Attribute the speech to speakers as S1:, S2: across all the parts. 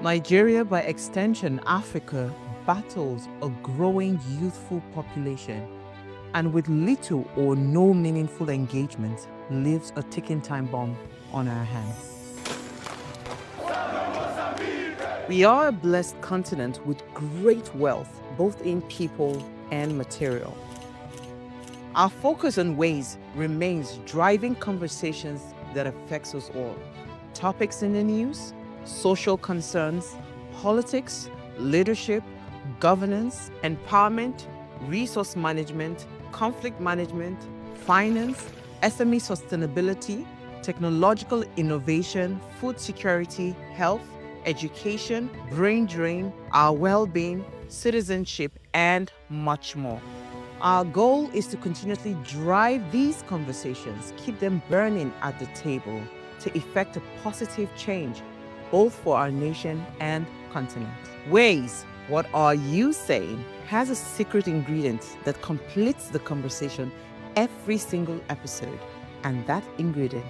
S1: Nigeria, by extension Africa, battles a growing youthful population and with little or no meaningful engagement leaves a ticking time bomb on our hands. We are a blessed continent with great wealth, both in people and material. Our focus on ways remains driving conversations that affects us all. Topics in the news, social concerns, politics, leadership, governance, empowerment, resource management, conflict management, finance, SME sustainability, technological innovation, food security, health, education, brain drain, our well-being, citizenship, and much more. Our goal is to continuously drive these conversations, keep them burning at the table to effect a positive change, both for our nation and continent. Ways, what are you saying, has a secret ingredient that completes the conversation every single episode, and that ingredient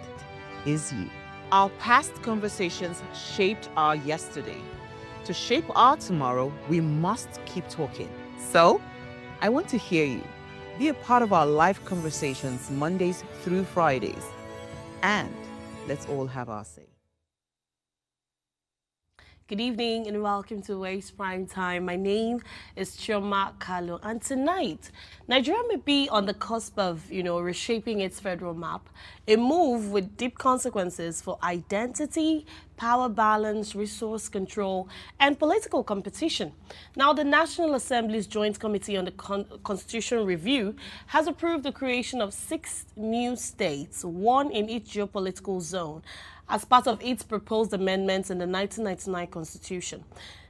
S1: is you. Our past conversations shaped our yesterday. To shape our tomorrow, we must keep talking. So, I want to hear you. Be a part of our live conversations Mondays through Fridays. And let's all have our say.
S2: Good evening and welcome to Waves Prime Time. My name is Chioma Kalo, and tonight, Nigeria may be on the cusp of, reshaping its federal map, a move with deep consequences for identity, power balance, resource control, and political competition. Now, the National Assembly's Joint Committee on the Constitution Review has approved the creation of 6 new states, 1 in each geopolitical zone, as part of its proposed amendments in the 1999 Constitution.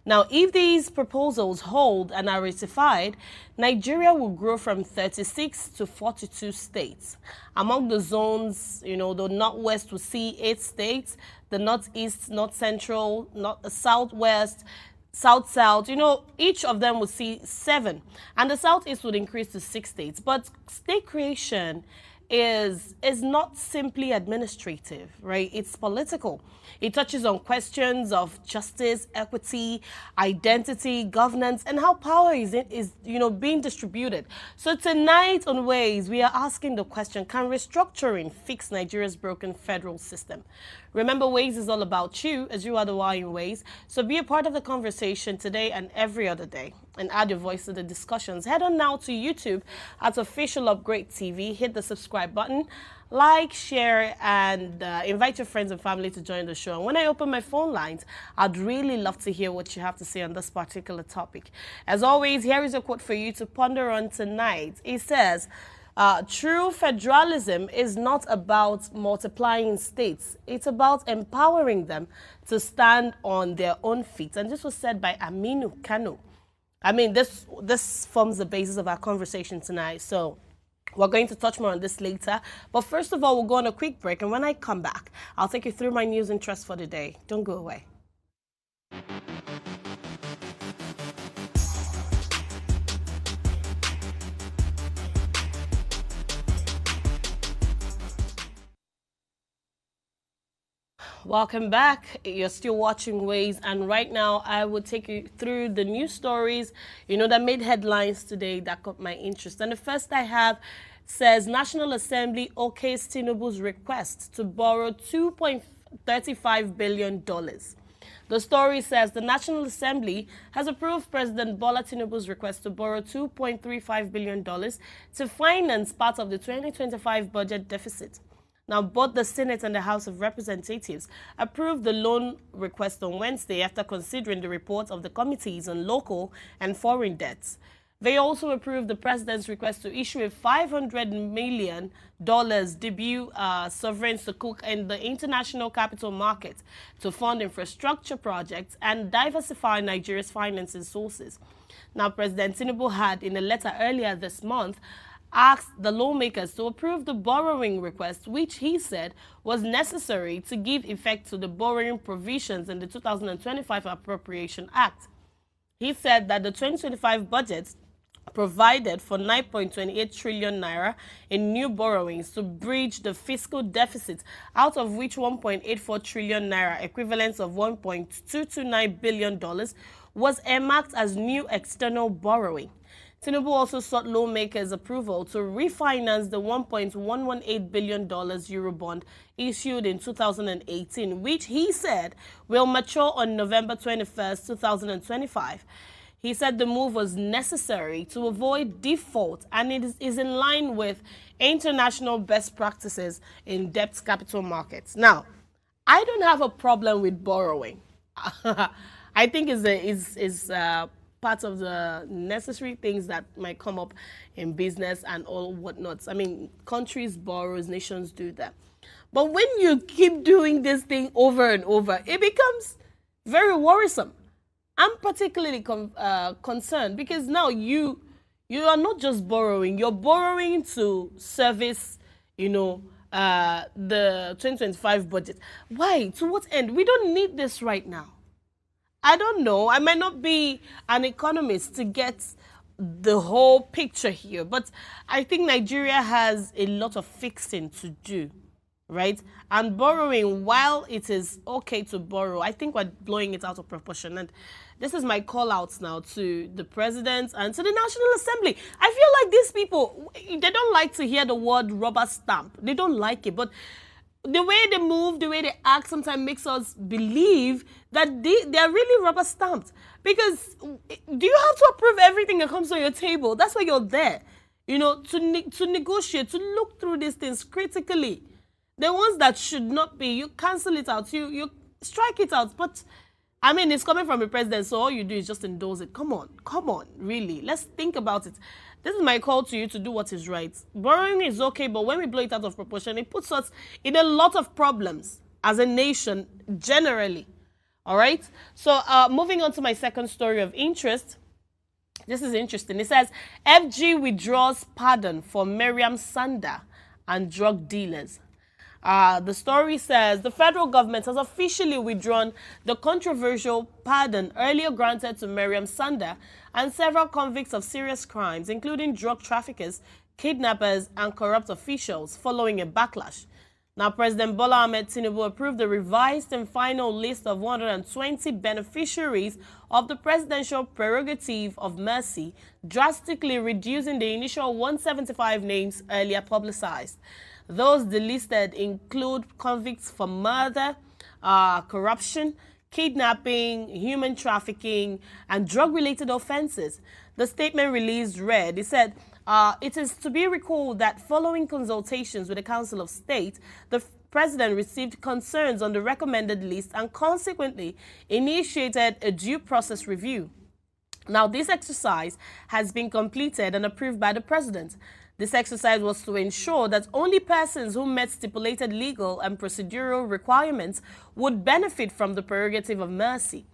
S2: Now, if these proposals hold and are ratified, Nigeria will grow from 36 to 42 states. Among the zones, the Northwest will see 8 states, the Northeast, North Central, Southwest, South, each of them will see 7. And the Southeast would increase to 6 states. But state creation is not simply administrative, right? It's political. It touches on questions of justice, equity, identity, governance, and how power is being distributed. So tonight on Ways, we are asking the question, can restructuring fix Nigeria's broken federal system? Remember, Ways is all about you, as you are the why in Ways. So be a part of the conversation today and every other day, and add your voice to the discussions. Head on now to YouTube at Official Upgrade TV. Hit the subscribe button, like, share, and invite your friends and family to join the show. And when I open my phone lines, I'd really love to hear what you have to say on this particular topic. As always, here is a quote for you to ponder on tonight. It says, true federalism is not about multiplying states. It's about empowering them to stand on their own feet. And this was said by Aminu Kano. I mean, this forms the basis of our conversation tonight. So we're going to touch more on this later. But first of all, we'll go on a quick break. And when I come back, I'll take you through my news and trust for the day. Don't go away. Welcome back. You're still watching Ways, and right now I will take you through the news stories, that made headlines today that caught my interest. And the first I have says National Assembly okays Tinubu's request to borrow $2.35 billion. The story says the National Assembly has approved President Bola Tinubu's request to borrow $2.35 billion to finance part of the 2025 budget deficit. Now, both the Senate and the House of Representatives approved the loan request on Wednesday after considering the report of the committees on local and foreign debts. They also approved the president's request to issue a $500 million debut sovereign sukuk in the international capital market to fund infrastructure projects and diversify Nigeria's financing sources. Now, President Tinubu had, in a letter earlier this month, asked the lawmakers to approve the borrowing request, which he said was necessary to give effect to the borrowing provisions in the 2025 Appropriation Act. He said that the 2025 budget provided for 9.28 trillion naira in new borrowings to bridge the fiscal deficit, out of which 1.84 trillion naira, equivalent of $1.229 billion, was earmarked as new external borrowing. Tinubu also sought lawmakers' approval to refinance the $1.118 billion Eurobond issued in 2018, which he said will mature on November 21st, 2025. He said the move was necessary to avoid default and it is in line with international best practices in debt capital markets. Now, I don't have a problem with borrowing. I think is part of the necessary things that might come up in business and all whatnots. I mean, countries borrow, nations do that. But when you keep doing this thing over and over, it becomes very worrisome. I'm particularly concerned because now you are not just borrowing, you're borrowing to service, the 2025 budget. Why? To what end? We don't need this right now. I don't know. I might not be an economist to get the whole picture here, but I think Nigeria has a lot of fixing to do, right? And borrowing, while it is okay to borrow, I think we're blowing it out of proportion. And this is my call out now to the president and to the National Assembly. I feel like these people, they don't like to hear the word rubber stamp. They don't like it, but the way they move, the way they act sometimes makes us believe that they're really rubber stamped. Because do you have to approve everything that comes on your table? That's why you're there, to negotiate, to look through these things critically. The ones that should not be, you cancel it out, you strike it out. But, I mean, it's coming from a president, so all you do is just endorse it. Come on, really. Let's think about it. This is my call to you to do what is right. Borrowing is okay, but when we blow it out of proportion, it puts us in a lot of problems as a nation generally. All right? So moving on to my second story of interest. This is interesting. It says, FG withdraws pardon for Miriam Sanda and drug dealers. The story says the federal government has officially withdrawn the controversial pardon earlier granted to Miriam Sanda and several convicts of serious crimes, including drug traffickers, kidnappers, and corrupt officials, following a backlash. Now, President Bola Ahmed Tinubu approved the revised and final list of 120 beneficiaries of the presidential prerogative of mercy, drastically reducing the initial 175 names earlier publicized. Those delisted include convicts for murder, corruption, kidnapping, human trafficking, and drug-related offenses. The statement released read, it said, it is to be recalled that following consultations with the Council of State, the President received concerns on the recommended list and consequently initiated a due process review. Now, this exercise has been completed and approved by the President. This exercise was to ensure that only persons who met stipulated legal and procedural requirements would benefit from the prerogative of mercy.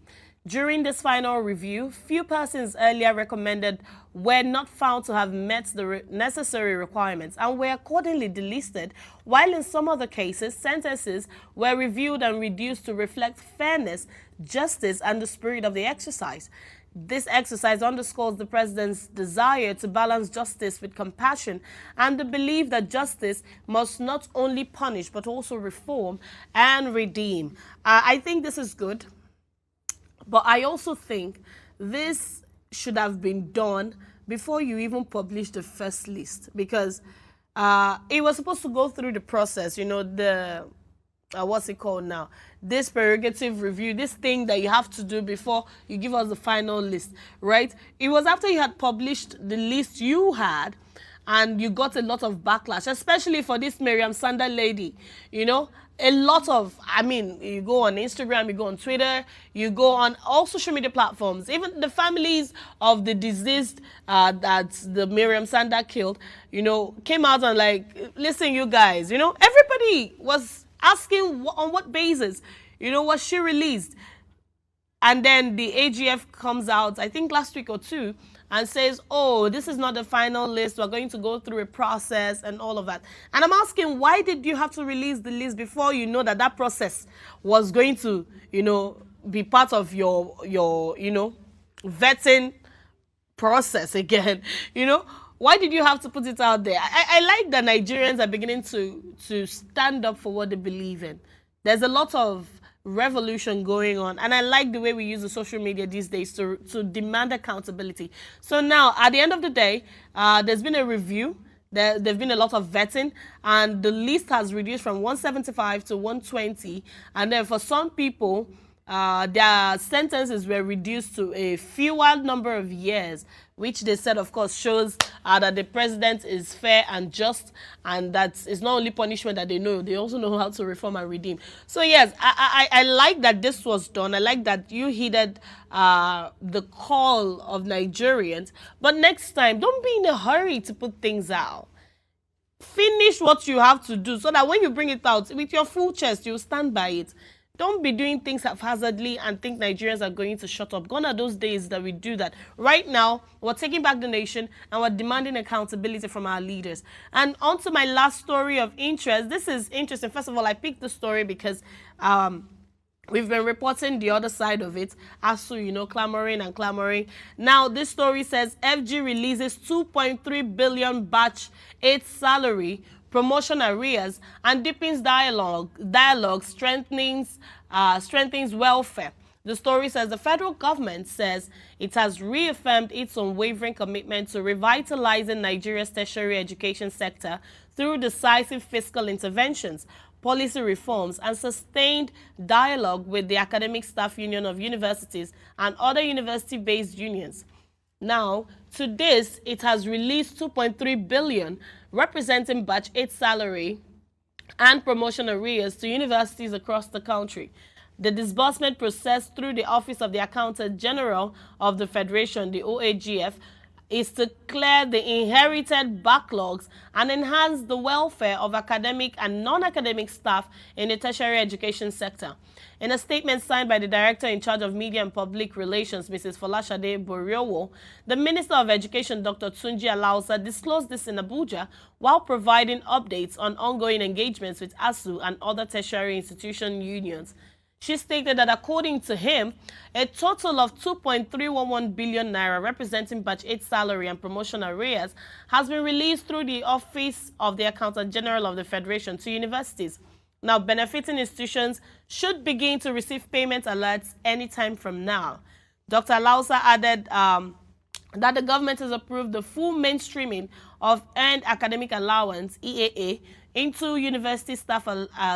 S2: During this final review, few persons earlier recommended were not found to have met the necessary requirements and were accordingly delisted, while in some other cases, sentences were reviewed and reduced to reflect fairness, justice, and the spirit of the exercise. This exercise underscores the President's desire to balance justice with compassion and the belief that justice must not only punish but also reform and redeem. I think this is good, but I also think this should have been done before you even publish the first list, because it was supposed to go through the process, what's it called now? This prerogative review, this thing that you have to do before you give us the final list, right? It was after you had published the list you had and you got a lot of backlash, especially for this Miriam Sanda lady, a lot of, you go on Instagram, you go on Twitter, you go on all social media platforms, even the families of the deceased that the Miriam Sanda killed, came out and like, listen, you guys, everybody was asking on what basis, was she released? And then the AGF comes out, I think last week or two, and says, oh, this is not the final list. We're going to go through a process and all of that. And I'm asking, why did you have to release the list before you know that that process was going to, be part of your vetting process again. You know, why did you have to put it out there? I like that Nigerians are beginning to stand up for what they believe in. There's a lot of revolution going on, and I like the way we use the social media these days to demand accountability. So now, at the end of the day, there's been a review. There've been a lot of vetting, and the list has reduced from 175 to 120. And then for some people, their sentences were reduced to a fewer number of years, which they said, of course, shows that the president is fair and just, and that it's not only punishment that they know, they also know how to reform and redeem. So yes, I like that this was done. I like that you heeded the call of Nigerians. But next time, don't be in a hurry to put things out. Finish what you have to do so that when you bring it out with your full chest, you stand by it. Don't be doing things haphazardly and think Nigerians are going to shut up. Gone are those days that we do that. Right now, we're taking back the nation and we're demanding accountability from our leaders. And on to my last story of interest. This is interesting. First of all, I picked the story because we've been reporting the other side of it. ASU, clamoring and clamoring. Now, this story says FG releases 2.3 billion batch 8 salary, promotion arrears, and deepens dialogue strengthens welfare. The story says the federal government says it has reaffirmed its unwavering commitment to revitalizing Nigeria's tertiary education sector through decisive fiscal interventions, policy reforms, and sustained dialogue with the Academic Staff Union of Universities and other university-based unions. Now, to this, it has released 2.3 billion, representing batch 8 salary and promotion arrears to universities across the country. The disbursement process through the Office of the Accountant General of the Federation, the OAGF, is to clear the inherited backlogs and enhance the welfare of academic and non-academic staff in the tertiary education sector. In a statement signed by the Director in charge of Media and Public Relations, Mrs. Folashade Boriowo, the Minister of Education, Dr. Tunji Alausa, disclosed this in Abuja while providing updates on ongoing engagements with ASU and other tertiary institution unions. She stated that according to him, a total of 2.311 billion naira representing batch 8 salary and promotion arrears has been released through the Office of the Accountant General of the Federation to universities. Now, benefiting institutions should begin to receive payment alerts anytime from now. Dr. Lausa added that the government has approved the full mainstreaming of earned academic allowance, EAA, into university staff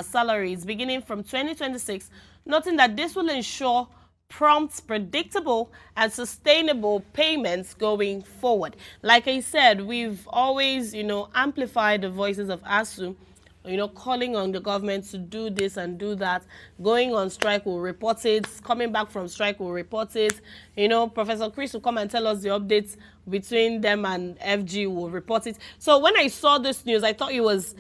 S2: salaries beginning from 2026, noting that this will ensure prompt, predictable, and sustainable payments going forward. Like I said, we've always, amplified the voices of ASU, calling on the government to do this and do that. Going on strike, we'll report it. Coming back from strike, we'll report it. Professor Chris will come and tell us the updates between them and FG. We'll report it. So when I saw this news, I thought it was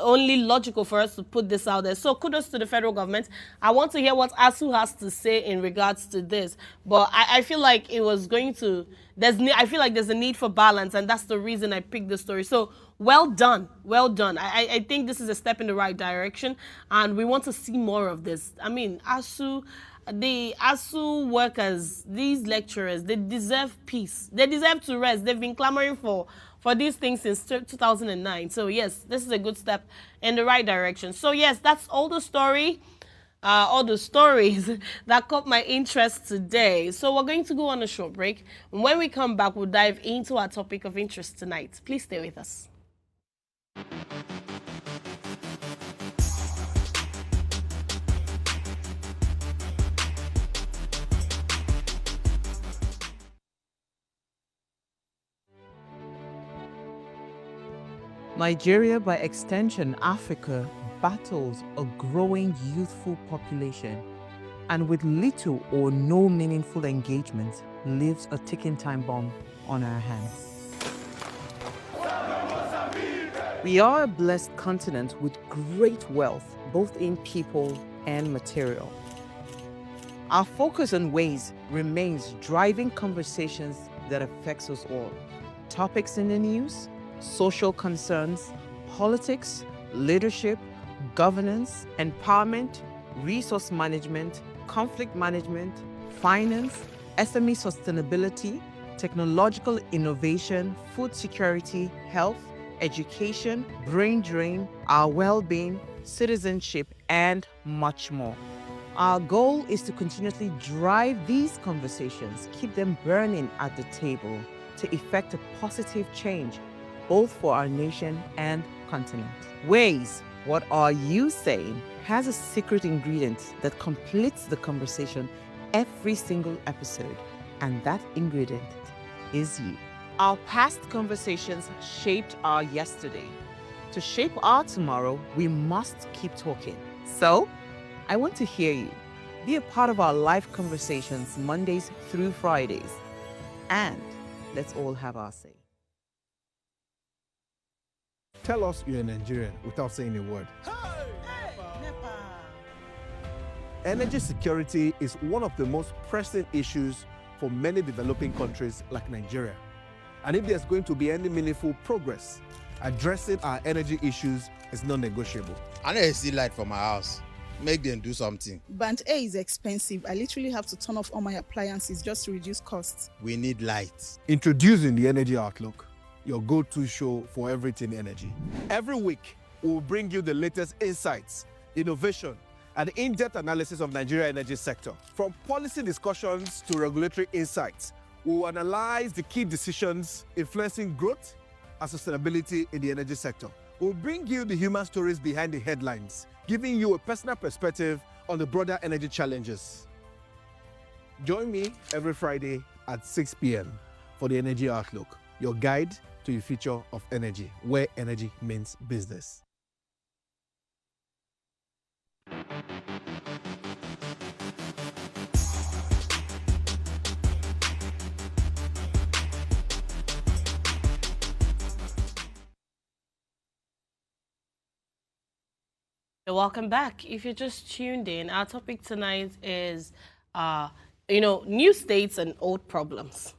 S2: only logical for us to put this out there. So kudos to the federal government. I want to hear what ASU has to say in regards to this. But I feel like it was going to, I feel like there's a need for balance, and that's the reason I picked the story. So well done, well done. I think this is a step in the right direction, and we want to see more of this. I mean, the ASU workers, these lecturers, they deserve peace. They deserve to rest. They've been clamoring for these things since 2009. So yes, this is a good step in the right direction. So yes, that's all the stories that caught my interest today. So we're going to go on a short break. When we come back, we'll dive into our topic of interest tonight. Please stay with us.
S1: Nigeria, by extension Africa, battles a growing youthful population, and with little or no meaningful engagement, leaves a ticking time bomb on our hands. We are a blessed continent with great wealth, both in people and material. Our focus on ways remains driving conversations that affects us all. Topics in the news, social concerns, politics, leadership, governance, empowerment, resource management, conflict management, finance, SME sustainability, technological innovation, food security, health, education, brain drain, our well-being, citizenship, and much more. Our goal is to continuously drive these conversations, keep them burning at the table to effect a positive change, both for our nation and continent. Ways, what are you saying, has a secret ingredient that completes the conversation every single episode, and that ingredient is you. Our past conversations shaped our yesterday. To shape our tomorrow, we must keep talking. So, I want to hear you. Be a part of our live conversations Mondays through Fridays. And let's all have our say.
S3: Tell us you're a Nigerian without saying a word. Energy security is one of the most pressing issues for many developing countries like Nigeria. And if there's going to be any meaningful progress, addressing our energy issues is non-negotiable.
S4: I know see light from my house. Make them do something.
S5: Band A is expensive. I literally have to turn off all my appliances just to reduce costs.
S4: We need light.
S3: Introducing the Energy Outlook, your go-to show for everything energy. Every week, we'll bring you the latest insights, innovation, and in-depth analysis of Nigeria's energy sector. From policy discussions to regulatory insights, we'll analyze the key decisions influencing growth and sustainability in the energy sector. We'll bring you the human stories behind the headlines, giving you a personal perspective on the broader energy challenges. Join me every Friday at 6 p.m. for the Energy Outlook, your guide to the future of energy, where energy means business.
S2: Welcome back. If you're just tuned in, our topic tonight is, new states and old problems.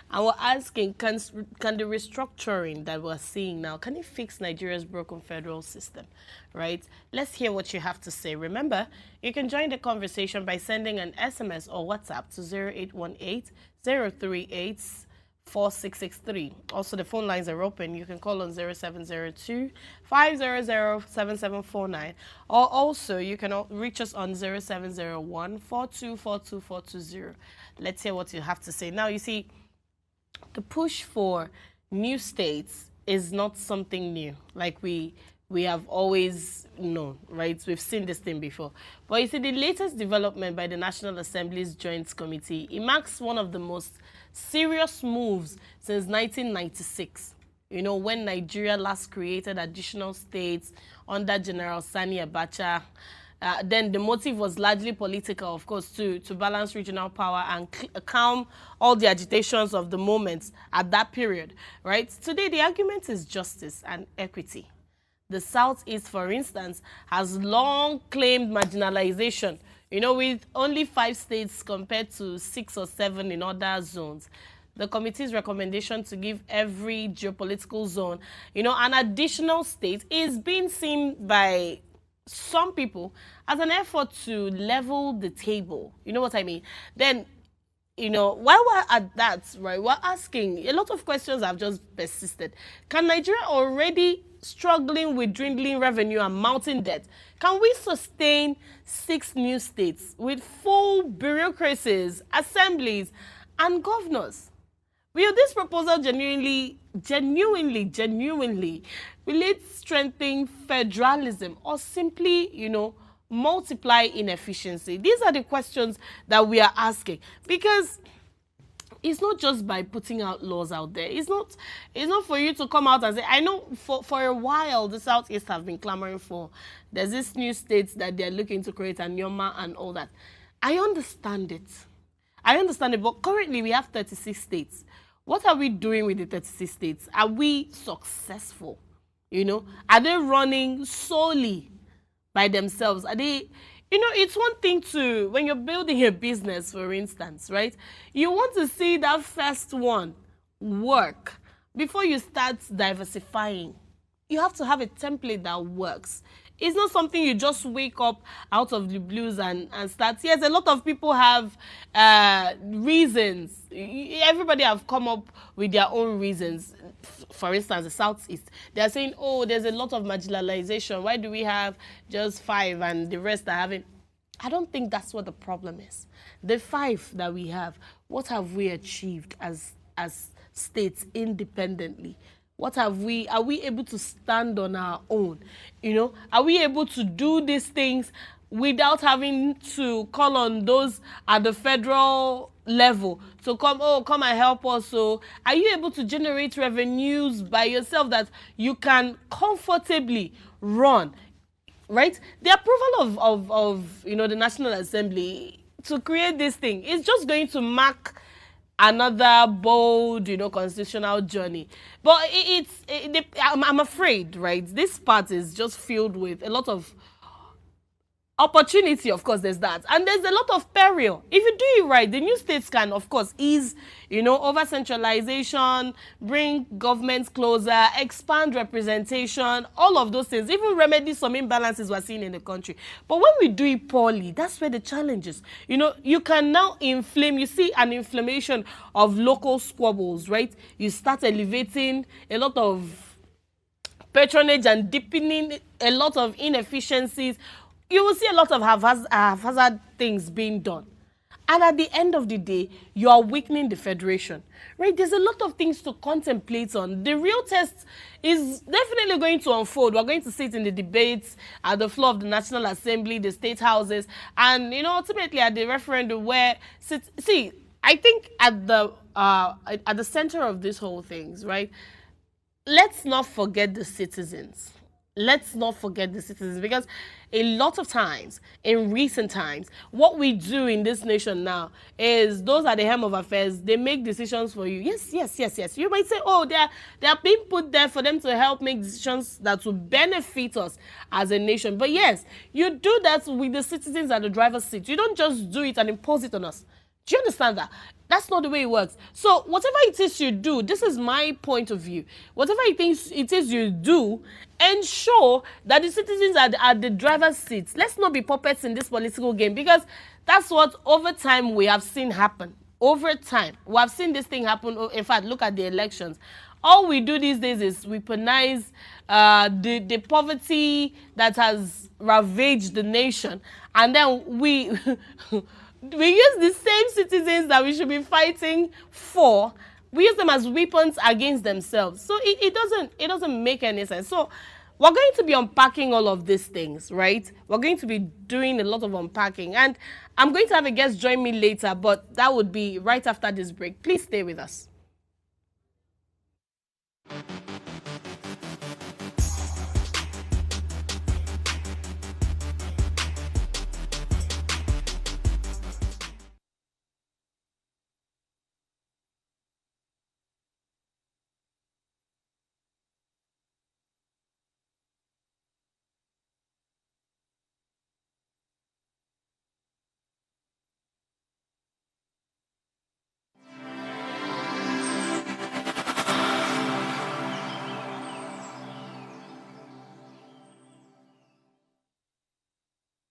S2: And we're asking, can the restructuring that we're seeing now, can it fix Nigeria's broken federal system, right? Let's hear what you have to say. Remember, you can join the conversation by sending an SMS or WhatsApp to 0818-038-4663. Also, the phone lines are open. You can call on 0702-500-7749. Or also, you can reach us on 0701-4242-420. Let's hear what you have to say. Now, you see, the push for new states is not something new. Like we have always known, right? We've seen this thing before. But you see, the latest development by the National Assembly's Joint Committee, it marks one of the most serious moves since 1996. You know, when Nigeria last created additional states under General Sani Abacha. Then the motive was largely political, of course, to balance regional power and calm all the agitations of the moment at that period, right? Today, the argument is justice and equity. The Southeast, for instance, has long claimed marginalization, you know, with only 5 states compared to 6 or 7 in other zones. The committee's recommendation to give every geopolitical zone, you know, an additional state is being seen by some people as an effort to level the table. You know what I mean? Then, you know, while we're at that, right, we're asking, a lot of questions have just persisted. Can Nigeria, already struggling with dwindling revenue and mounting debt, can we sustain 6 new states with full bureaucracies, assemblies, and governors? Will this proposal genuinely relate strengthening federalism or simply, you know, multiply inefficiency? These are the questions that we are asking, because it's not just by putting out laws out there. It's not for you to come out and say, I know for a while the Southeast have been clamoring for, there's this new states that they're looking to create, and Nyoma and all that. I understand it, but currently we have 36 states. What are we doing with the 36 states? Are we successful? You know, are they running solely by themselves? Are they, you know, it's one thing to, when you're building a business, for instance, right? You want to see that first one work before you start diversifying. you have to have a template that works. It's not something you just wake up out of the blues and start. Yes, a lot of people have reasons. Everybody have come up with their own reasons. For instance, the Southeast, they're saying, oh, there's a lot of marginalization. Why do we have just 5 and the rest are having... I don't think that's what the problem is. The 5 that we have, what have we achieved as states independently? What have we, are we able to stand on our own? You know, are we able to do these things without having to call on those at the federal level to come and help us? So are you able to generate revenues by yourself that you can comfortably run? Right? The approval of you know, the National Assembly to create this thing is just going to mark another bold, you know, constitutional journey. But I'm afraid, right, this part is just filled with a lot of opportunity. Of course, there's that, and there's a lot of peril. If you do it right, the new states can, of course, ease, you know, over centralization, bring governments closer, expand representation, all of those things, even remedy some imbalances we're seeing in the country. But when we do it poorly, that's where the challenge is. You know, you can now inflame, you see an inflammation of local squabbles, right? You start elevating a lot of patronage and deepening a lot of inefficiencies. You will see a lot of haphazard things being done. And at the end of the day, you are weakening the federation, right? There's a lot of things to contemplate on. The real test is definitely going to unfold. We're going to see it in the debates at the floor of the National Assembly, the state houses, and, you know, ultimately at the referendum where, see, I think at the center of this whole things, right? Let's not forget the citizens. Let's not forget the citizens, because a lot of times, in recent times, what we do in this nation now is those are the helm of affairs. They make decisions for you. Yes. You might say, oh, they are being put there for them to help make decisions that will benefit us as a nation. But yes, you do that with the citizens at the driver's seat. You don't just do it and impose it on us. Do you understand that? That's not the way it works. So whatever it is you do, this is my point of view. Whatever it is you do, ensure that the citizens are at the driver's seats. Let's not be puppets in this political game, because that's what over time we have seen happen. Over time, we have seen this thing happen. In fact, look at the elections. All we do these days is weaponize the poverty that has ravaged the nation, and then we use the same citizens that we should be fighting for. We use them as weapons against themselves. So it doesn't make any sense. So we're going to be unpacking all of these things, right? We're going to be doing a lot of unpacking, and I'm going to have a guest join me later, but that would be right after this break. Please stay with us.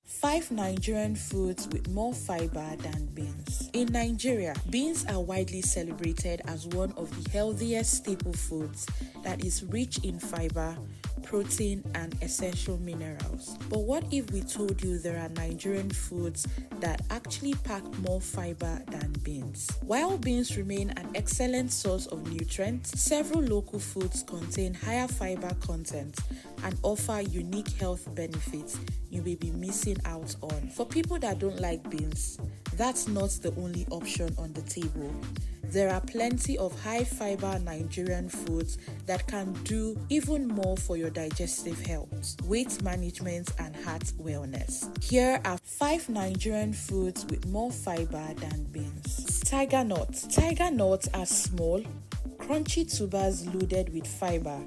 S6: Five Nigerian foods with more fiber than beans. In Nigeria, beans are widely celebrated as one of the healthiest staple foods that is rich in fiber, protein, and essential minerals. But what if we told you there are Nigerian foods that actually pack more fiber than beans? While beans remain an excellent source of nutrients, several local foods contain higher fiber content and offer unique health benefits you may be missing out on. For people that don't like beans, that's not the only option on the table. There are plenty of high fiber Nigerian foods that can do even more for your digestive health, weight management, and heart wellness. Here are 5 Nigerian foods with more fiber than beans. Tiger nuts. Tiger nuts are small, crunchy tubers loaded with fiber.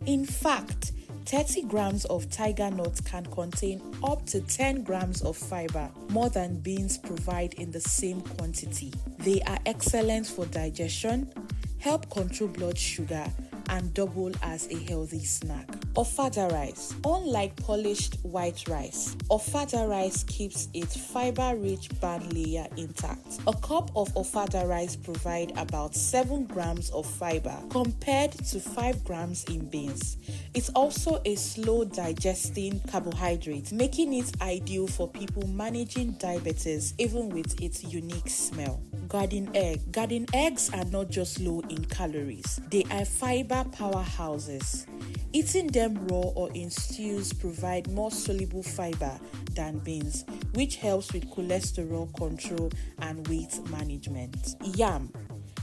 S6: In fact, 30 grams of tiger nuts can contain up to 10 grams of fiber, more than beans provide in the same quantity. They are excellent for digestion, help control blood sugar, and double as a healthy snack. Ofada rice. Unlike polished white rice, ofada rice keeps its fiber-rich band layer intact. A cup of ofada rice provides about 7 grams of fiber compared to 5 grams in beans. It's also a slow digesting carbohydrate, making it ideal for people managing diabetes even with its unique smell. Garden egg. Garden eggs are not just low in calories, they are fiber powerhouses. Eating them raw or in stews provide more soluble fiber than beans, which helps with cholesterol control and weight management. Yam.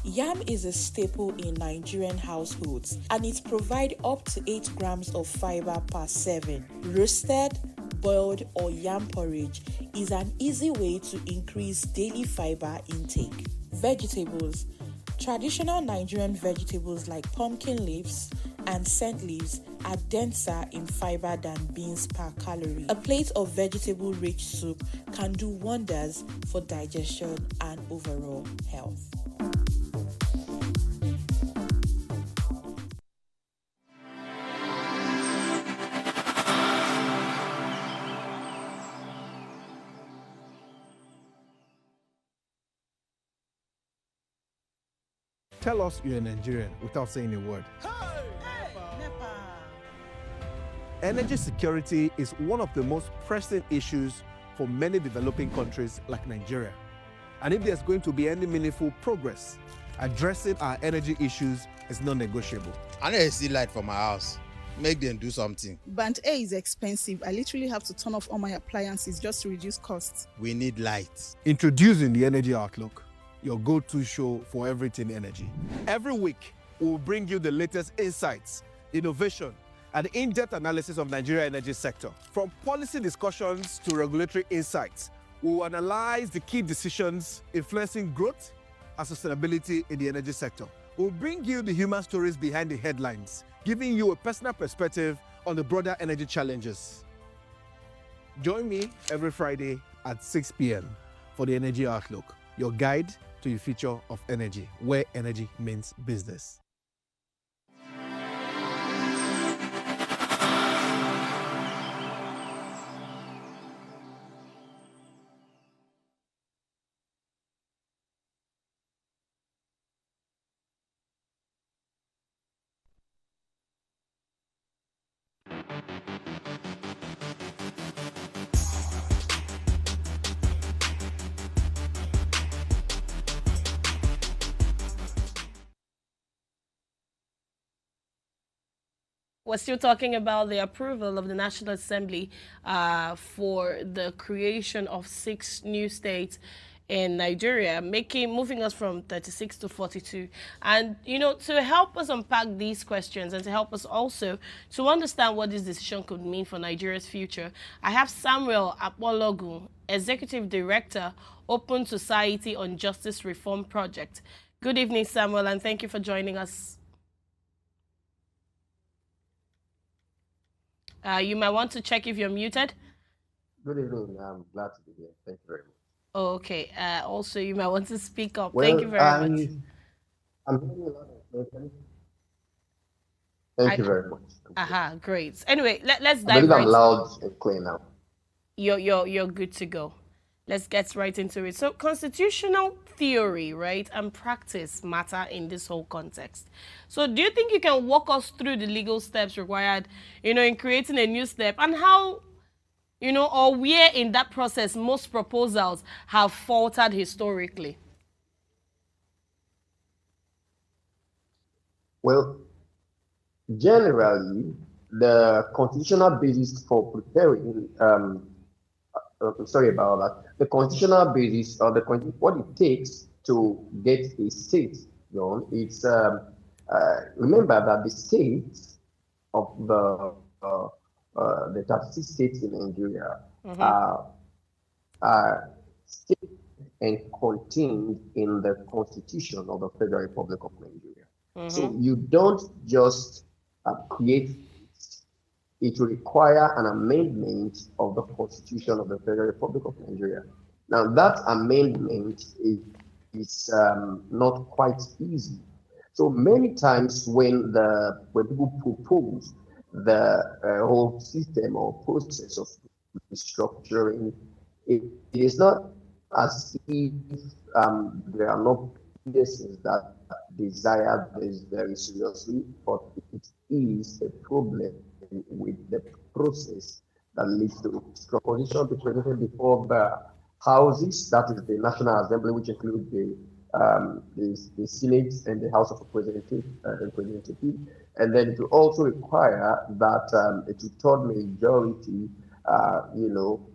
S6: Yam is a staple in Nigerian households and it provides up to 8 grams of fiber per serving. Roasted, boiled, or yam porridge is an easy way to increase daily fiber intake. Vegetables. Traditional Nigerian vegetables like pumpkin leaves and scent leaves are denser in fiber than beans per calorie. A plate of vegetable-rich soup can do wonders for digestion and overall health.
S3: Tell us you're a Nigerian without saying a word. Energy security is one of the most pressing issues for many developing countries like Nigeria. And if there's going to be any meaningful progress, addressing our energy issues is non-negotiable.
S4: I need to see light for my house. Make them do something.
S5: Band A is expensive. I literally have to turn off all my appliances just to reduce costs.
S4: We need light.
S3: Introducing the Energy Outlook, your go-to show for everything energy. Every week, we'll bring you the latest insights, innovation, and in-depth analysis of Nigeria's energy sector. From policy discussions to regulatory insights, we will analyze the key decisions influencing growth and sustainability in the energy sector. We'll bring you the human stories behind the headlines, giving you a personal perspective on the broader energy challenges. Join me every Friday at 6 p.m. for the Energy Outlook, your guide to the future of energy, where energy means business.
S2: We're still talking about the approval of the National Assembly for the creation of 6 new states in Nigeria, moving us from 36 to 42. And, you know, to help us unpack these questions and to help us also to understand what this decision could mean for Nigeria's future, I have Samuel Apologu, Executive Director, Open Society on Justice Reform Project. Good evening, Samuel, and thank you for joining us. You might want to check if you're muted.
S7: Good evening. I'm glad to be here. Thank you very much.
S2: Oh, okay. Also, you might want to speak up. Thank you very much.
S7: I'm hearing a lot of Thank you very much.
S2: Great. Anyway, let's dive
S7: I believe
S2: right.
S7: I'm loud and clear now.
S2: You're good to go. Let's get right into it. So, constitutional theory, right, and practice matter in this whole context. So, do you think you can walk us through the legal steps required, in creating a new step, and how, or where in that process most proposals have faltered historically?
S7: Well, generally, the constitutional basis for preparing, sorry about that, the constitutional basis or what it takes to get a state done, it's remember that the states of the 36 states in Nigeria are states and contained in the Constitution of the Federal Republic of Nigeria. So you don't just create it will require an amendment of the Constitution of the Federal Republic of Nigeria. Now, that amendment is not quite easy. So many times when people propose the whole system or process of restructuring, it is not as if there are no places that desire this very seriously, but it is a problem with the process that leads to proposition to presented before the houses, that is the National Assembly, which include the Senate and the House of Representatives, and then it will also require that a two-third majority,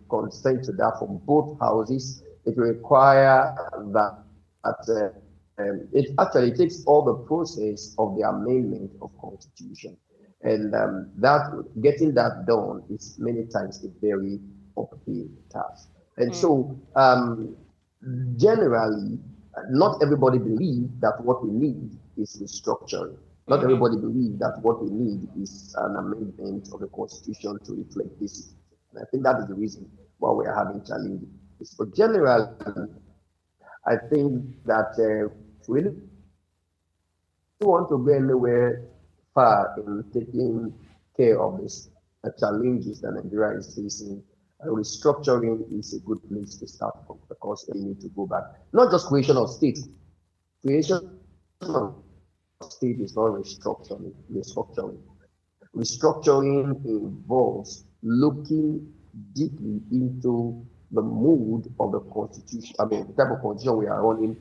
S7: consent to that from both houses. It will require that it takes all the process of the amendment of constitution, and that getting that done is many times a very uphill task. And so generally, not everybody believes that what we need is restructuring. Not everybody believes that what we need is an amendment of the constitution to reflect this. And I think that is the reason why we are having challenges. But generally, I think that we really want to go anywhere far in taking care of this challenges that Nigeria is facing. Restructuring is a good place to start from, because we need to go back. Not just creation of states. Creation of state is not restructuring. Restructuring involves looking deeply into the mood of the constitution, the type of constitution we are running,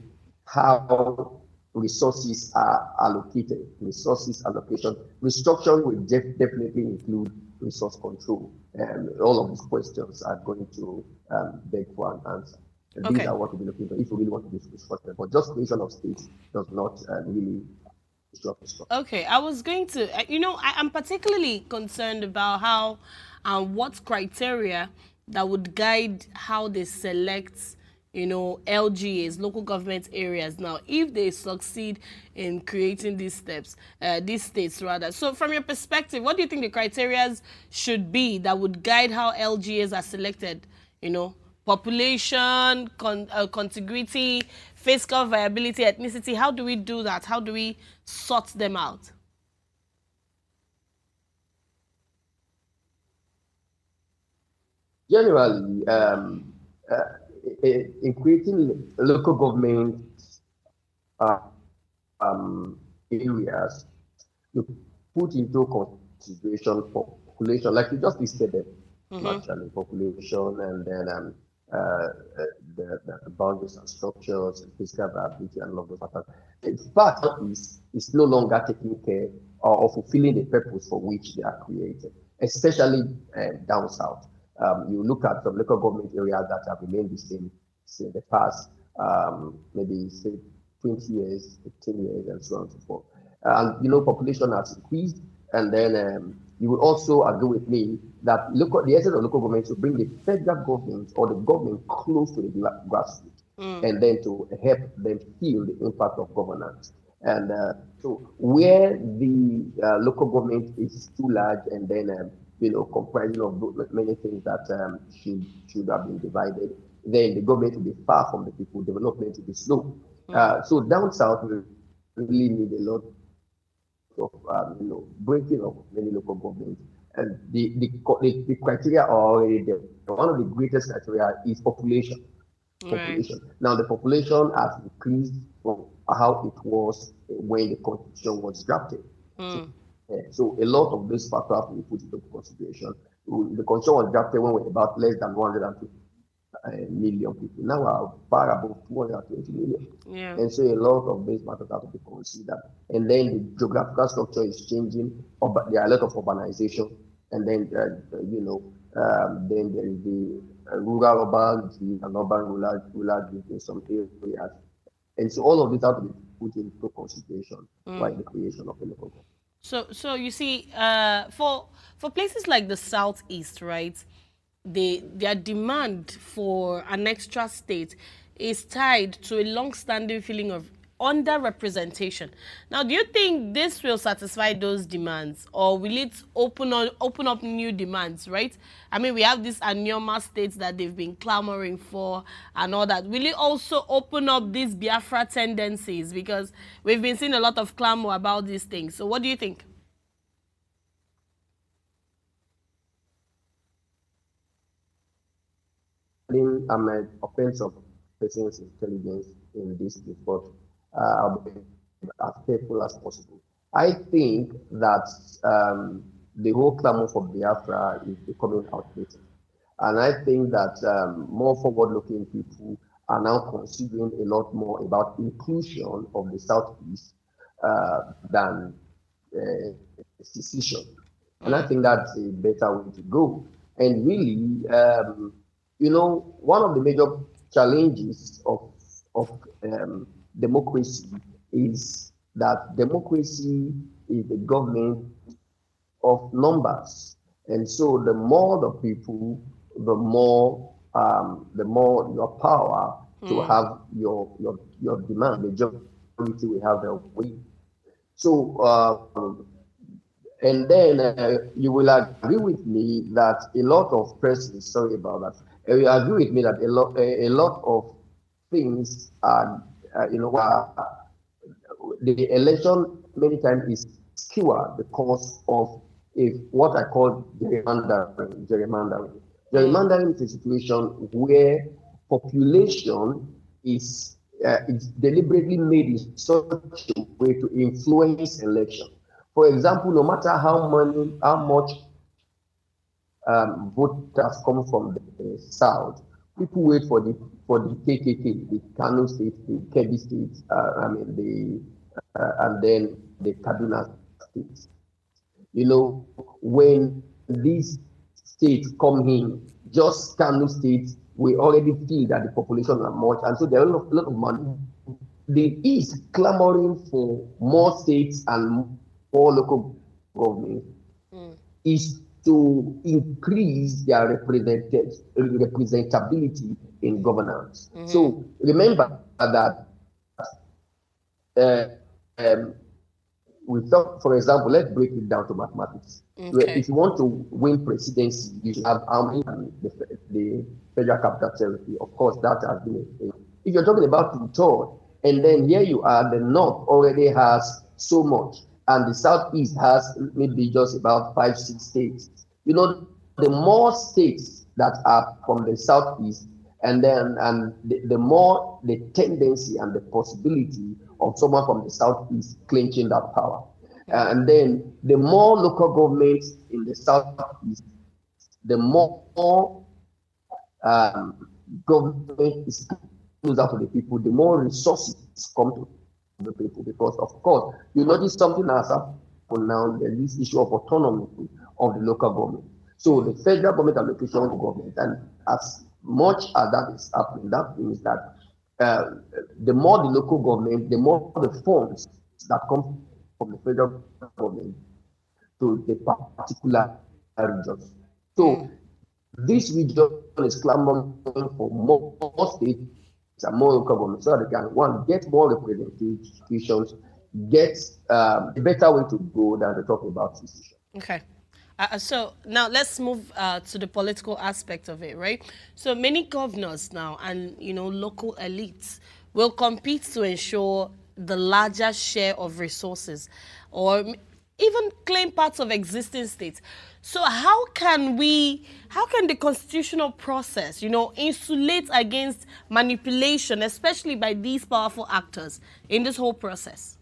S7: how resources are allocated, resources allocation. Restructuring will definitely include resource control. And all of these questions are going to beg for an answer. And these are what we'll be looking for if we really want to do restructuring. But just creation of states does not really restructure.
S2: Okay, I was going to, I'm particularly concerned about how and what criteria that would guide how they select, LGAs, local government areas. Now, if they succeed in creating these states rather. So from your perspective, what do you think the criteria should be that would guide how LGAs are selected? Population, contiguity, fiscal viability, ethnicity. How do we do that? How do we sort them out?
S7: Generally, in creating local government areas, you put into consideration population, like you just listed them, actually, population, and then the boundaries and structures, and physical viability, and all of those factors. In fact, is no longer taking care or fulfilling the purpose for which they are created, especially down south. You look at some local government areas that have remained the same in the past, maybe say 20 years, 15 years, and so on and so forth. And population has increased, and then you will also agree with me that the essence of local government to bring the federal government or the government close to the grassroots, and then to help them feel the impact of governance. And so where the local government is too large, and then comprising of many things that should have been divided, then the government will be far from the people, development will be slow. So down south, we really need a lot of breaking of many local governments, and the criteria are already there. One of the greatest criteria is population. Population. Now the population has increased from how it was when the constitution was drafted. So a lot of these factors we put into consideration. The constitution was drafted when we were about less than 150 million people. Now we are far above 220 million.
S2: Yeah.
S7: And so a lot of these matters have to be considered. And then the geographical structure is changing. There are a lot of urbanization. And then, then there is the rural urban, and urban rural in some areas. And so all of this have to be put into consideration by the creation of the local government.
S2: So you see, for places like the Southeast, right, their demand for an extra state is tied to a long-standing feeling of underrepresentation. Now, do you think this will satisfy those demands, or will it open up new demands, right? I mean, we have these anonymous states that they've been clamoring for and all that. Will it also open up these Biafra tendencies? Because we've been seeing a lot of clamor about these things. So what do you think?
S7: I'm an offense of person's intelligence in this case, but I'll be as careful as possible. I think that the whole clamor for Biafra is becoming outdated. And I think that more forward-looking people are now considering a lot more about inclusion of the Southeast than secession. And I think that's a better way to go. And really, one of the major challenges of democracy is that democracy is the government of numbers. And so the more the people, the more your power to have your demand. Majority will have their way. So and then you will agree with me that a lot of persons, sorry about that, you agree with me that a lot of things are, the election many times is skewed because of what I call gerrymandering. Gerrymandering is a situation where population is deliberately made in such a way to influence election. For example, no matter how much voters come from the south, people wait for the KKK, the Kano state, the Kebbi state, and then the Kaduna state. When these states come in, just Kano state, we already feel that the population are much, and so there are a lot of money. The East clamoring for more states and more local government is to increase their representability in governance. So remember that uh, um, we thought, for example, let's break it down to mathematics. If you want to win presidency, you should have army and the federal capital territory. Of course, that has been a thing. If you're talking about two-thirds, and then here you are, the north already has so much, and the southeast has maybe just about 5-6 states. The more states that are from the southeast, and the more the tendency and the possibility of someone from the southeast clinching that power. And then the more local governments in the southeast, the more government is closer to the people, the more resources come to the people. Because, of course, you notice something has happened now, this issue of autonomy of the local government. So the federal government allocation to government, and as much as that is happening, that means that the more the local government, the more the funds that come from the federal government to the particular regions. So this region is clamoring for more states and more local governments so that they can, get more representations, get a better way to go than to talk about secession.
S2: Okay. So now let's move to the political aspect of it, right? So many governors now and, local elites will compete to ensure the larger share of resources or even claim parts of existing states. So how can the constitutional process, insulate against manipulation, especially by these powerful actors in this whole process?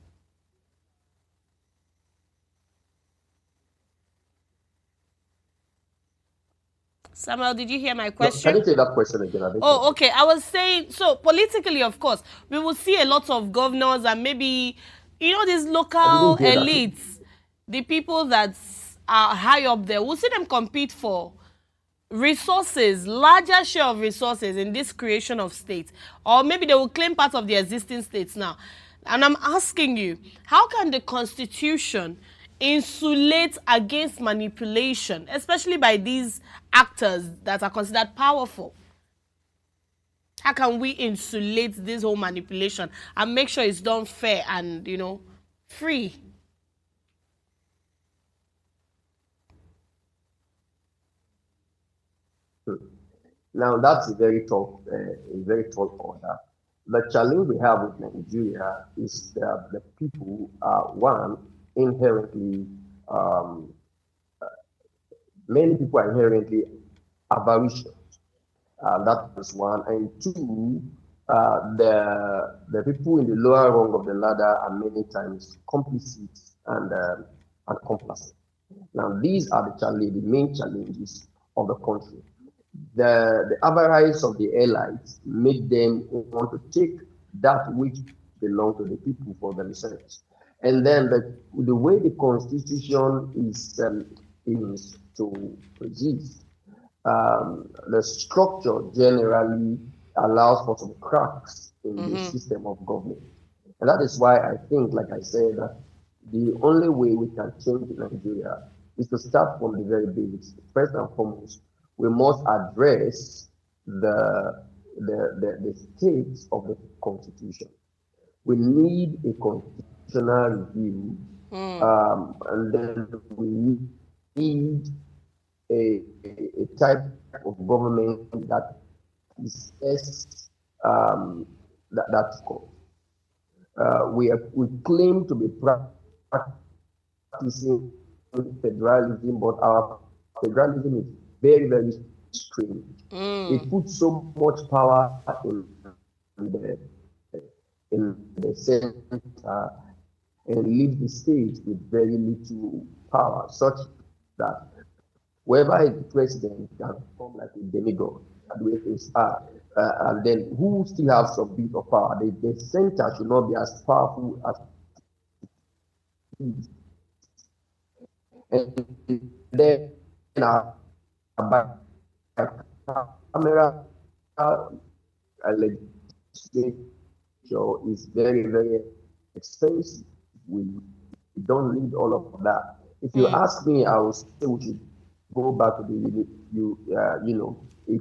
S2: Samuel, did you hear my question?
S7: No, can you take that question again?
S2: Oh, okay. I was saying, so politically, of course, we will see a lot of governors and maybe, these local elites, the people that are high up there, we'll see them compete for resources, larger share of resources in this creation of states. Or maybe they will claim part of the existing states now. And I'm asking you, how can the Constitution insulate against manipulation, especially by these actors that are considered powerful? How can we insulate this whole manipulation and make sure it's done fair and, free?
S7: Now that's a very tall order. The challenge we have with Nigeria is that the people are inherently many people are inherently avaricious. That is one. And two, the people in the lower rung of the ladder are many times complicit and complacent. Now, these are the main challenges of the country. The avarice of the elites make them want to take that which belongs to the people for themselves. And then the way the constitution is to resist, the structure generally allows for some cracks in the system of government. And that is why I think, like I said, that the only way we can change Nigeria is to start from the very basics. First and foremost, we must address the state of the constitution. We need a constitutional review, and then we need a type of government that is less that's called. We claim to be practicing federalism, but our federalism is very, very strange. It puts so much power the in the center and leaves the state with very little power, such that whoever is the president can become like a demigod. The way things are. And then who still have some bit of power? The center should not be as powerful as it is. And then by camera legislature is very, very expensive. We don't need all of that. If you ask me, I would say we should go back to a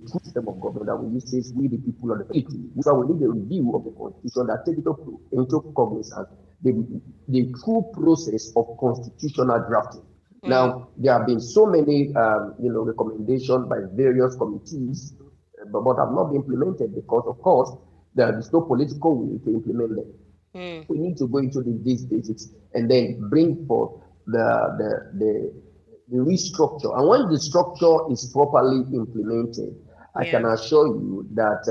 S7: true system of government that we use says we the people of the people. So we need a review of the constitution that takes into cognizance the true process of constitutional drafting. Now, there have been so many, recommendations by various committees, but have not been implemented because, of course, there is no political will to implement them. We need to go into these basics and then bring forth the restructure. And when the structure is properly implemented, I can assure you that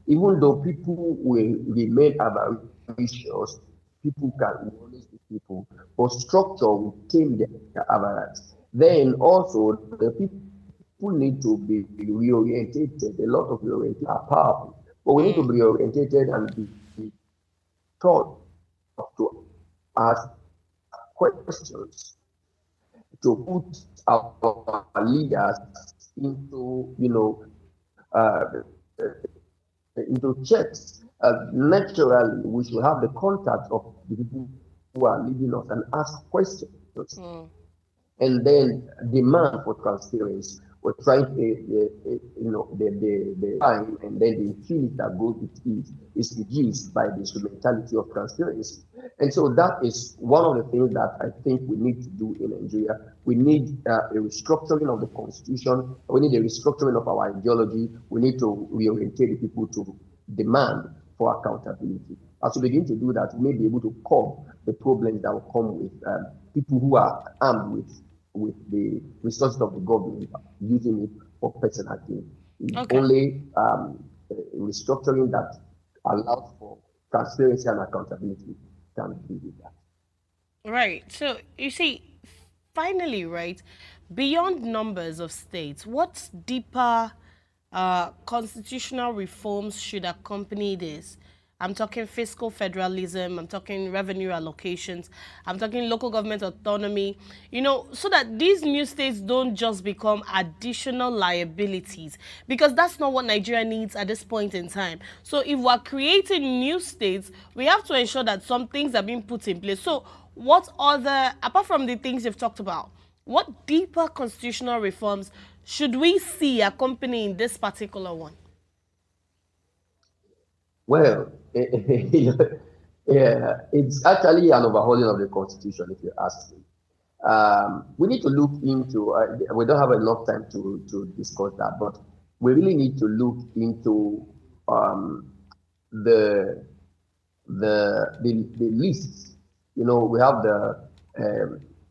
S7: even though people will remain avaricious, people can always be people, but structure will tame their avarice. Then also the people need to be reorientated. A lot of reorientation are powerful, but we need to be reorientated and be taught to ask questions, to put our leaders into, uh, into checks. Naturally, we should have the contact of the people who are leading us and ask questions. And then demand for transparency. We're trying the time and then the infinity that goes with it is reduced by the instrumentality of transparency. And so that is one of the things that I think we need to do in Nigeria. We need a restructuring of the constitution. We need a restructuring of our ideology. We need to reorientate the people to demand for accountability. As we begin to do that, we may be able to curb the problems that will come with people who are armed with the resources of the government, using it for personal gain. Only restructuring that allows for transparency and accountability can do that.
S2: Right. So you see, finally, right, beyond numbers of states, what deeper constitutional reforms should accompany this? I'm talking fiscal federalism, I'm talking revenue allocations, I'm talking local government autonomy, so that these new states don't just become additional liabilities, because that's not what Nigeria needs at this point in time. So if we're creating new states, we have to ensure that some things are being put in place. So what other, apart from the things you've talked about, what deeper constitutional reforms should we see accompanying this particular one?
S7: Well, yeah, it's actually an overhauling of the constitution, if you ask me. We need to look into, we don't have enough time to discuss that, but we really need to look into the lists. We have the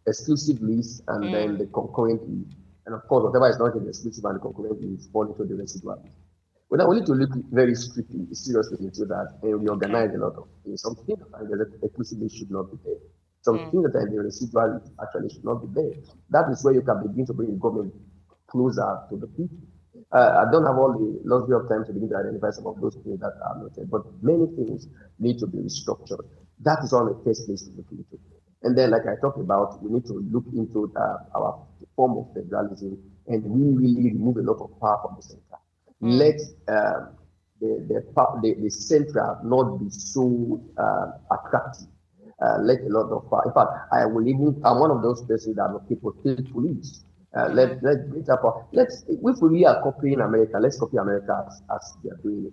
S7: exclusive list and then the concurrent list. And of course, whatever is not in the exclusive and the concurrent list fall into the residual list. Well, now we need to look very strictly, seriously into that and
S2: Okay.
S7: reorganize a lot of things. Some things that are in the exclusive list should not be there. Some things that are in the residual list actually should not be there. That is where you can begin to bring the government closer to the people. I don't have all the luxury of time to begin to identify some of those things that are noted, but many things need to be restructured. That is on the first place to look into. And then, like I talked about, we need to look into our form of federalism and really remove a lot of power from the center. Let the central not be so attractive. Let a lot of, in fact, I will even, I'm one of those persons that advocate for state police. Let's bring up, let's, if we really are copying America, let's copy America as they are doing it.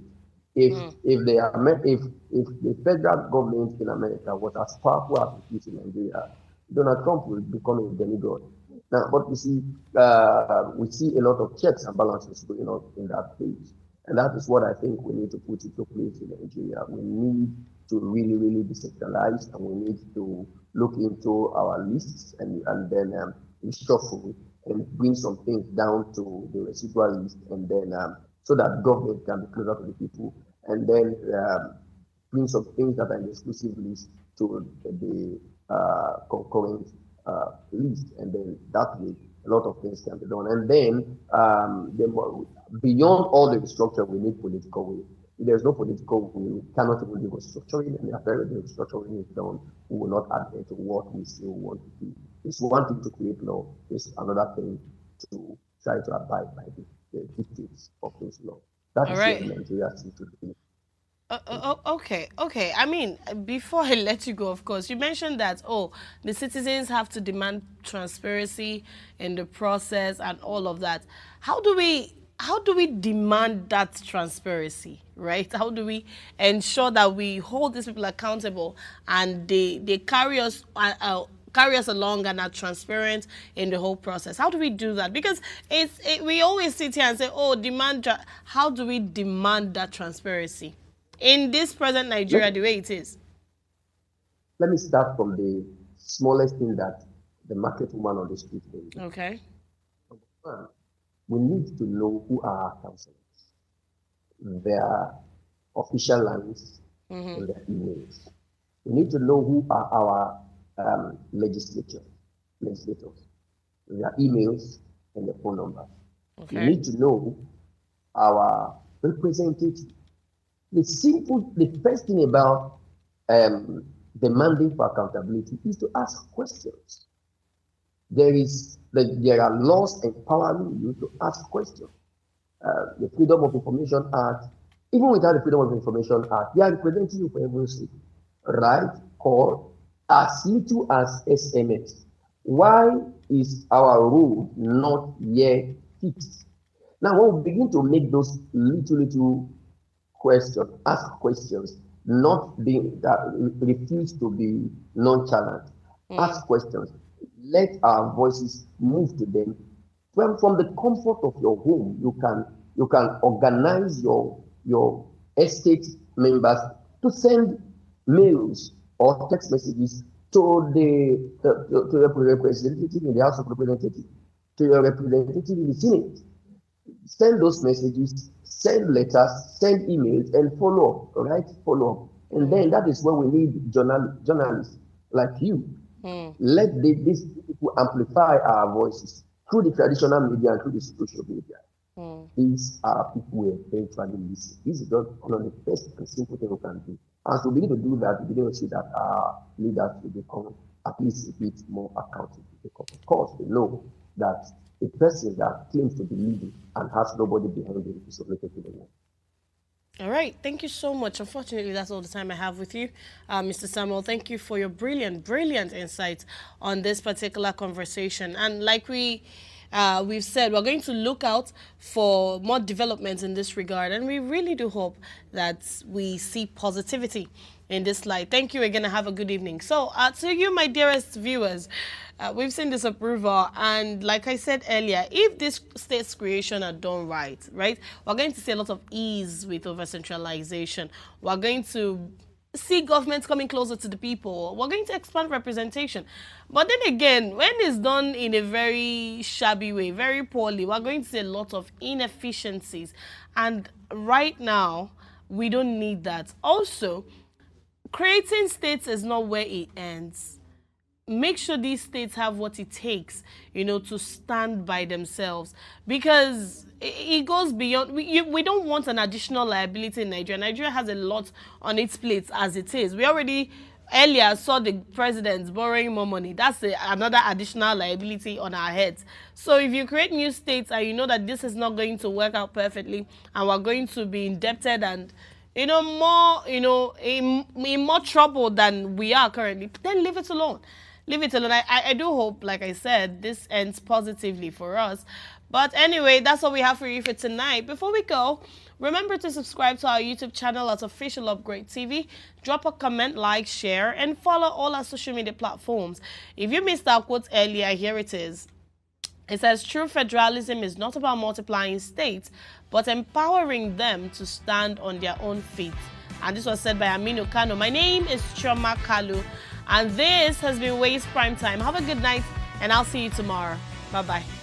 S7: If the federal government in America was as powerful as it is in Nigeria, Donald Trump will become a demigod. Now, but we see a lot of checks and balances going on in that place. And that is what I think we need to put into place in Nigeria. We need to really, really decentralize, and we need to look into our lists and then reshuffle and bring some things down to the residual list, and then so that government can be closer to the people, and then bring some things that are in the exclusive list to the concurrent list, and then that way a lot of things can be done. And then beyond all the restructure, we need political will. If there's no political will, we cannot even do restructuring, and after the restructuring is done, we will not adhere to what we still want to do. It's one thing to create law, it's another thing to try to abide by the dictates of those laws. That
S2: All
S7: is where
S2: right.
S7: Nigeria seems to be.
S2: Okay, okay. I mean, before I let you go, of course, you mentioned that, oh, the citizens have to demand transparency in the process and all of that. How do we demand that transparency, right? How do we ensure that we hold these people accountable and they carry us along and are transparent in the whole process? How do we do that? Because we always sit here and say, oh, how do we demand that transparency in this present
S7: Let,
S2: Nigeria the way it is?
S7: let me start from the smallest thing that the market woman on the street can do.
S2: Okay.
S7: One, we need to know who are our counselors, their official lines, and their emails. We need to know who are our legislators, their emails and their phone numbers. We
S2: Okay.
S7: need to know our representatives. The first thing about demanding for accountability is to ask questions. There are laws empowering you to ask questions. The Freedom of Information Act, even without the Freedom of Information Act, they are representing you for everyone's sake. Write, call, as little as SMS. Why is our rule not yet fixed? Now, when we begin to make those little questions, ask questions, not being refuse to be nonchalant, ask questions, let our voices move to them. From the comfort of your home, you can organize your estate members to send mails or text messages to the representative in the House of Representatives, to your representative in the Senate. Send those messages, send letters, send emails, and follow up, right? Follow up. And then that is where we need journalists like you. Let these people amplify our voices through the traditional media and through the social media. These are people who eventually listen. This is just one of the best and simple things we can do. As we begin to do that, we begin to see that our leaders will become at least a bit more accountable. Because of course, they know that a person that claims to be leading and has nobody behind him is submitted to the wall.
S2: All right. Thank you so much. Unfortunately, that's all the time I have with you, Mr. Samuel. Thank you for your brilliant, brilliant insights on this particular conversation. And like we've said, we're going to look out for more developments in this regard. And we really do hope that we see positivity in this light. Thank you again and have a good evening. So to you, my dearest viewers, we've seen this approval, and like I said earlier, if this state's creation are done right, we're going to see a lot of ease with over centralization. We're going to see government coming closer to the people. We're going to expand representation. But then again, when it's done in a very shabby way, very poorly, we're going to see a lot of inefficiencies. And right now, we don't need that. Also, creating states is not where it ends. Make sure these states have what it takes, to stand by themselves, because it goes beyond. We don't want an additional liability in Nigeria. Nigeria has a lot on its plate as it is. We already earlier saw the president borrowing more money. That's another additional liability on our heads. So if you create new states and you know that this is not going to work out perfectly and we're going to be indebted and more, in more trouble than we are currently, then leave it alone. Leave it alone. I do hope, like I said, this ends positively for us. But anyway, that's what we have for you for tonight. Before we go, remember to subscribe to our YouTube channel at Official Upgrade TV. Drop a comment, like, share, and follow all our social media platforms. If you missed our quote earlier, here it is. It says, true federalism is not about multiplying states, but empowering them to stand on their own feet. And this was said by Aminu Kano. My name is Choma Kalu, and this has been Waste Prime Time. Have a good night, and I'll see you tomorrow. Bye-bye.